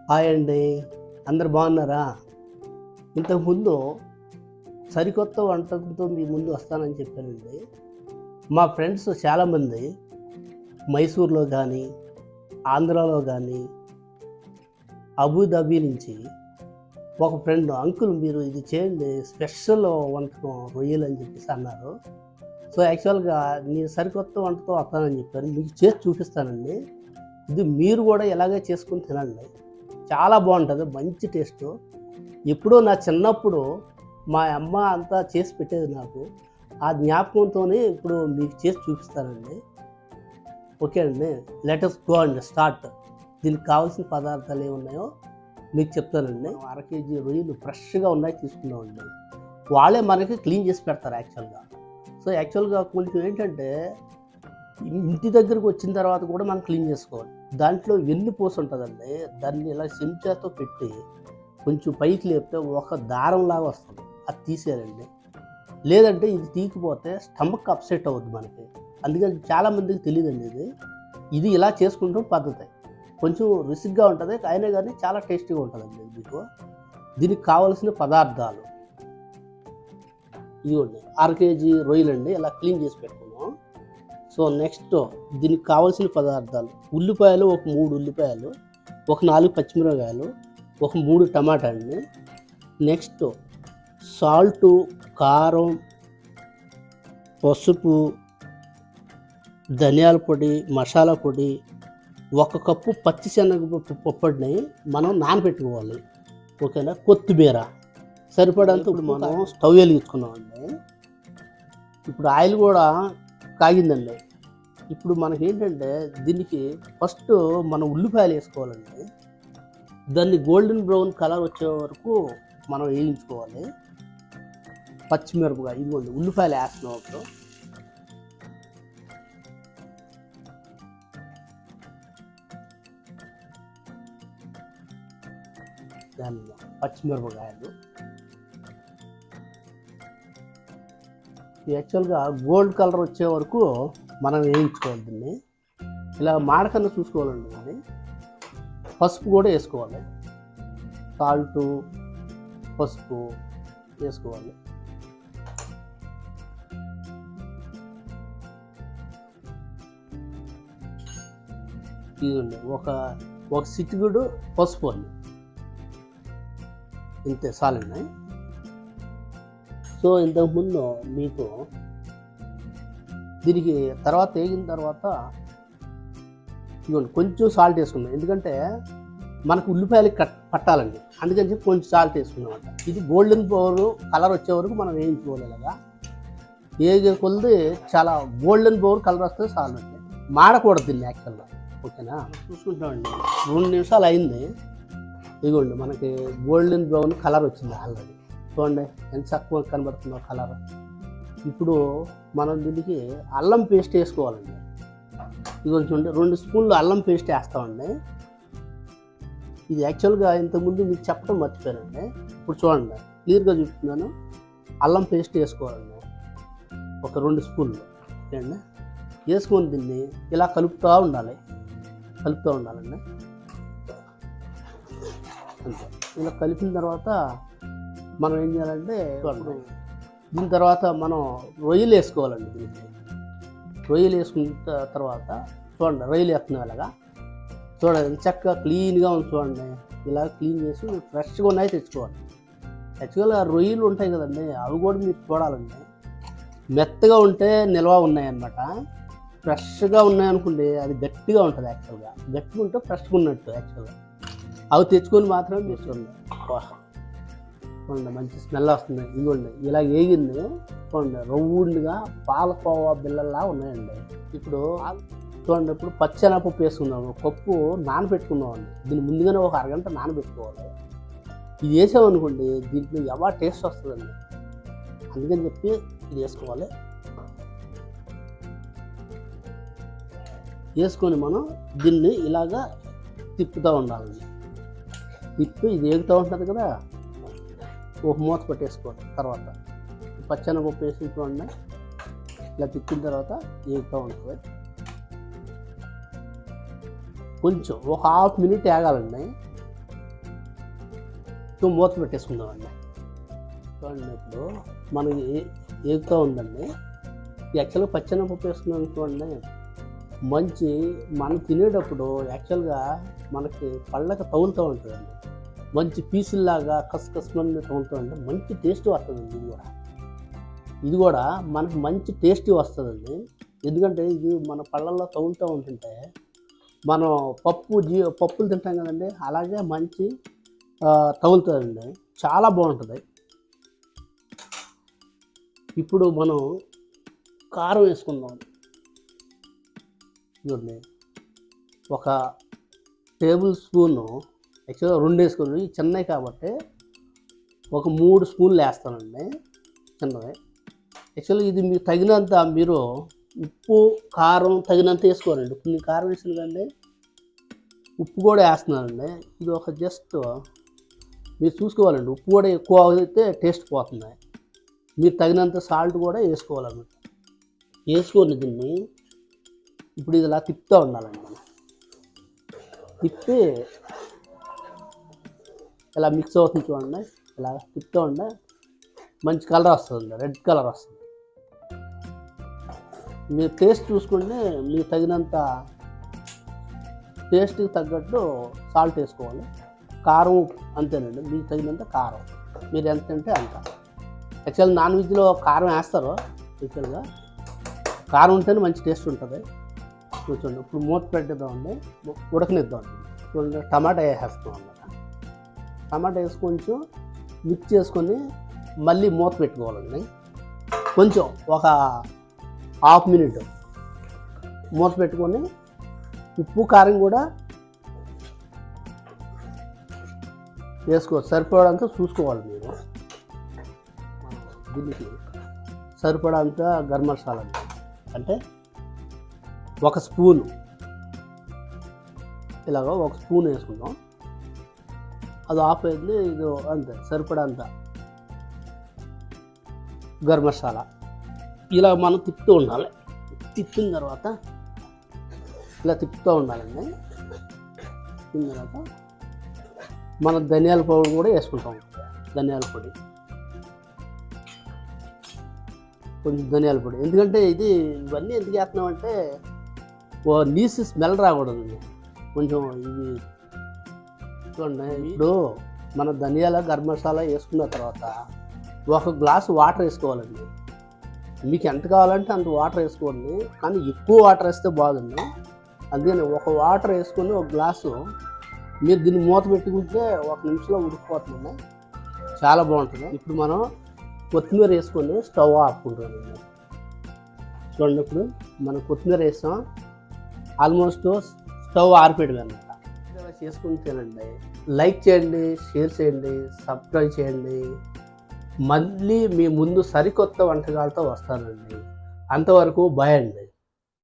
Hi అండి, అందరు బాగున్నారా? ఇంతకుముందు సరికొత్త వంటకంతో మీ ముందు వస్తానని చెప్పానండి. మా ఫ్రెండ్స్ చాలామంది మైసూర్లో కానీ, ఆంధ్రాలో కానీ, అబుదాబి నుంచి ఒక ఫ్రెండ్ అంకుల్ మీరు ఇది చేయండి స్పెషల్ వంటకం రొయ్యలు అని చెప్పేసి అన్నారు. సో యాక్చువల్గా నేను సరికొత్త వంటతో వస్తానని చెప్పాను, మీకు చేసి చూపిస్తానండి. ఇది మీరు కూడా ఇలాగే చేసుకుని తినండి, చాలా బాగుంటుంది, మంచి టేస్ట్. ఎప్పుడో నా చిన్నప్పుడు మా అమ్మ అంతా చేసి పెట్టేది నాకు, ఆ జ్ఞాపకంతోనే ఇప్పుడు మీకు చేసి చూపిస్తానండి. ఓకే అండి, లెట్ us గో అండి స్టార్ట్. దీనికి కావాల్సిన పదార్థాలు ఏమున్నాయో మీకు చెప్తానండి. 1/2 కేజీ రొయ్యలు ఫ్రెష్గా ఉన్నాయి తీసుకున్నామండి. వాళ్ళే మనకి క్లీన్ చేసి పెడతారు యాక్చువల్గా. సో యాక్చువల్గా కొంచెం ఏంటంటే ఇంటి దగ్గరకు వచ్చిన తర్వాత కూడా మనం క్లీన్ చేసుకోవాలి. దాంట్లో వెన్ను పూస ఉంటుందండి, దాన్ని ఇలా చెంచాతో పెట్టి కొంచెం పైకి లేపితే ఒక దారంలాగా వస్తుంది, అది తీసేయాలండి. లేదంటే ఇది తీయకపోతే స్టమక్ అప్సెట్ అవుద్ది మనకి. అందుకని చాలామందికి తెలియదండి ఇది ఇలా చేసుకుంటాం పద్ధతి. కొంచెం రిస్క్గా ఉంటుంది, అయినా కానీ చాలా టేస్టీగా ఉంటుందండి మీకు. దీనికి కావాల్సిన పదార్థాలు ఇదిగోండి, 1/2 కేజీ రొయ్యలండి, ఇలా క్లీన్ చేసి పెట్టుకున్నాం. సో నెక్స్ట్ దీనికి కావాల్సిన పదార్థాలు: ఉల్లిపాయలు ఒక 3 ఉల్లిపాయలు, ఒక 4 పచ్చిమిరపకాయలు, ఒక 3 టమాటా అండి. నెక్స్ట్ సాల్టు, కారం, పసుపు, ధనియాల పొడి, మసాలా పొడి, 1 కప్పు పచ్చిశనగపప్పు పప్పుని మనం నానబెట్టుకోవాలి. ఓకేనా. కొత్తిమీర సరిపడంత. ఇప్పుడు మనం స్టవ్ వెలిగించుకున్నామండి. ఇప్పుడు ఆయిల్ కూడా కాగిందండి. ఇప్పుడు మనకి ఏంటంటే దీనికి ఫస్ట్ మనం ఉల్లిపాయలు వేసుకోవాలండి. దాన్ని గోల్డెన్ బ్రౌన్ కలర్ వచ్చే వరకు మనం వేయించుకోవాలి. పచ్చిమిరపకాయ ఇదిగోండి, ఉల్లిపాయలు వేస్తున్నాం. అప్పుడు దానిలో పచ్చిమిరపకాయలు యాక్చువల్గా గోల్డ్ కలర్ వచ్చే వరకు మనం వేయించుకోవాలి. దీన్ని ఇలా మాడకన్నా చూసుకోవాలండి. కానీ పసుపు కూడా వేసుకోవాలి, సాల్టు, పసుపు వేసుకోవాలి. ఇదండి ఒక చిటికెడు పసుపు అండి, ఇంతే చాలండి. సో ఇంతకుముందు మీకు దీనికి తర్వాత వేగిన తర్వాత ఇదిగోండి కొంచెం సాల్ట్ వేసుకున్నాం, ఎందుకంటే మనకు ఉల్లిపాయలకి పట్టాలండి, అందుకని చెప్పి కొంచెం సాల్ట్ వేసుకున్నాం అంట. ఇది గోల్డెన్ బ్రౌన్ కలర్ వచ్చే వరకు మనం వేయించుకోవాలి. ఇలాగా వేగే కొద్ది చాలా గోల్డెన్ బ్రౌన్ కలర్ వస్తే చాలు అండి, మాడకూడదు దీన్ని యాక్చువల్గా. ఓకేనా. చూసుకుంటామండి, 2 నిమిషాలు అయింది. ఇదిగోండి మనకి గోల్డెన్ బ్రౌన్ కలర్ వచ్చింది ఆల్రెడీ. చూడండి ఎంత చక్కగా కనబడుతుందో కలర్. ఇప్పుడు మనం దీనికి అల్లం పేస్ట్ వేసుకోవాలండి. ఇది చూడండి, 2 స్పూన్లు అల్లం పేస్ట్ వేస్తామండి. ఇది యాక్చువల్గా ఇంతకుముందు మీకు చెప్పడం మర్చిపోయానండి. ఇప్పుడు చూడండి క్లియర్గా చూస్తున్నాను. అల్లం పేస్ట్ వేసుకోవాలండి, ఒక 2 స్పూన్లు అండి. వేసుకొని దీన్ని ఇలా కలుపుతూ ఉండాలండి. అంతే. ఇలా కలిపిన తర్వాత మనం ఏం చేయాలంటే దీని తర్వాత మనం రొయ్యలు వేసుకోవాలండి. దీనికి రొయ్యలు వేసుకున్న తర్వాత చూడండి, రొయ్యలు వేస్తున్నాం ఇలాగా. చూడండి చక్కగా క్లీన్గా ఉంది చూడండి. ఇలా క్లీన్ చేసి ఫ్రెష్గా ఉన్నాయి తెచ్చుకోవాలి. యాక్చువల్గా రొయ్యలు ఉంటాయి కదండి, అవి కూడా మీరు చూడాలండి. మెత్తగా ఉంటే నిల్వ ఉన్నాయన్నమాట, ఫ్రెష్గా ఉన్నాయనుకోండి అది గట్టిగా ఉంటుంది. యాక్చువల్గా గట్టిగా ఉంటే ఫ్రెష్గా ఉన్నట్టు. యాక్చువల్గా అవి తెచ్చుకొని మాత్రమే మీరు చూడండి. చూడండి మంచి స్మెల్ వస్తుంది. ఇదిగోండి ఇలా వేగింది చూడండి, రౌండ్గా పాలకోవా బిళ్ళల్లా ఉన్నాయండి. ఇప్పుడు చూడండి, ఇప్పుడు పచ్చెనగపప్పు వేసుకున్నాము, పప్పు నానబెట్టుకున్నామండి. దీన్ని ముందుగానే ఒక అరగంట నానబెట్టుకోవాలి. ఇది వేసామనుకోండి దీంట్లో ఎవా టేస్ట్ వస్తుందండి, అందుకని చెప్పి ఇది వేసుకోవాలి. వేసుకొని మనం దీన్ని ఇలాగా తిప్పుతూ ఉండాలండి. తిప్పి ఇది వేగుతూ ఉంటుంది కదా, ఒక మూత పెట్టేసుకోవాలి. తర్వాత పచ్చెనగపప్పు వేసి చూడండి, ఇలా తిప్పిన తర్వాత వేగుతూ ఉంటుంది. కొంచెం ఒక హాఫ్ మినిట్ ఆగాలండి. సో మూత పెట్టేసుకుందామండి. చూడండి ఇప్పుడు మనకి ఏగుతూ ఉందండి. యాక్చువల్గా పచ్చెనపప్పు వేసుకున్నాం అనుకోండి, మంచి మనం తినేటప్పుడు యాక్చువల్గా మనకి పళ్ళకి తగులుతూ ఉంటుందండి. మంచి పీసుల్లాగా కసకసమని తగులుతూ ఉంటే మంచి టేస్ట్ వస్తుందండి. ఇది కూడా మనకు మంచి టేస్ట్ వస్తుందండి. ఎందుకంటే ఇది మన పళ్ళల్లో తగులుతూ ఉంటుంటే మనం పప్పులు తింటాం కదండి, అలాగే మంచి తగులుతుందండి. చాలా బాగుంటుంది. ఇప్పుడు మనం కారం వేసుకుందాం. చూడండి, ఒక టేబుల్ స్పూను, యాక్చువల్గా 2 వేసుకుని చిన్నవి కాబట్టి ఒక 3 స్పూన్లు వేస్తానండి, చిన్నవి. యాక్చువల్గా ఇది మీకు తగినంత మీరు ఉప్పు కారం తగినంత వేసుకోవాలండి. కొన్ని కారం వేసిన కండి ఉప్పు కూడా వేస్తున్నానండి. ఇది ఒక జస్ట్ మీరు చూసుకోవాలండి. ఉప్పు కూడా ఎక్కువ అయితే టేస్ట్ పోతుంది. మీరు తగినంత సాల్ట్ కూడా వేసుకోవాలన్నమాట. వేసుకొని దీన్ని ఇప్పుడు ఇది ఇలా తిప్పుతూ ఉండాలండి. మనం తిప్పి ఇలా మిక్స్ అవుతుంది చూడండి. ఇలా తిప్పుతూ ఉండే మంచి కలర్ వస్తుంది, రెడ్ కలర్ వస్తుంది. మీరు టేస్ట్ చూసుకుంటే మీకు తగినంత టేస్ట్కి తగ్గట్టు సాల్ట్ వేసుకోవాలి. కారం అంతేనండి, మీకు తగినంత కారం మీరు ఎంత తింటే అంత. యాక్చువల్ నాన్ వెజ్లో కారం వేస్తారు. యాక్చువల్గా కారం ఉంటేనే మంచి టేస్ట్ ఉంటుంది. చూడండి ఇప్పుడు మూత పెట్టేద్దామండి, ఉడకనిద్దామండి. చూడండి టమాటా వేసేస్తాం అన్నమాట. టమాటా వేసి కొంచెం మిక్స్ చేసుకొని మళ్ళీ మూత పెట్టుకోవాలండి. కొంచెం ఒక ½ మినిట్ మూత పెట్టుకొని ఉప్పు కారం కూడా వేసుకోవచ్చు. సరిపడంతా చూసుకోవాలి మీరు. దీనికి సరిపడంతా గరం మసాలా అంటే ఒక స్పూను, ఇలాగ ఒక స్పూన్ వేసుకుందాం. అది ఆఫ్ అయింది. ఇది అంతే సరిపడంత గరం మసాలా. ఇలా మనం తిప్పుతూ ఉండాలి. తిప్పిన తర్వాత ఇలా తిప్పుతూ ఉండాలండి. తిప్పిన తర్వాత మన ధనియాల పౌడర్ కూడా వేసుకుంటాం. ధనియాల పొడి, కొంచెం ధనియాల పొడి. ఎందుకంటే ఇవన్నీ ఎందుకు వేస్తున్నామంటే నీసు స్మెల్ రాకూడదు. కొంచెం ఇది చూడండి. ఇప్పుడు మన ధనియాల గరం మసాలా వేసుకున్న తర్వాత ఒక గ్లాసు వాటర్ వేసుకోవాలండి. మీకు ఎంత కావాలంటే అంత వాటర్ వేసుకోండి, కానీ ఎక్కువ వాటర్ వేస్తే బాగుంది. అందుకని ఒక వాటర్ వేసుకొని ఒక గ్లాసు మీరు దీన్ని మూత పెట్టుకుంటే 1 నిమిషంలో ఉడికిపోతుంది. చాలా బాగుంటుంది. ఇప్పుడు మనం కొత్తిమీర వేసుకొని స్టవ్ ఆపుకుంటామండి. చూడండి ఇప్పుడు మనం కొత్తిమీర వేస్తాం. ఆల్మోస్ట్ స్టవ్ ఆరిపోయడం అన్నమాట. చేసుకుని తినండి. లైక్ చేయండి, షేర్ చేయండి, సబ్స్క్రైబ్ చేయండి. మళ్ళీ మీ ముందు సరికొత్త వంటకాలతో వస్తానండి. అంతవరకు బాయ్ అండి.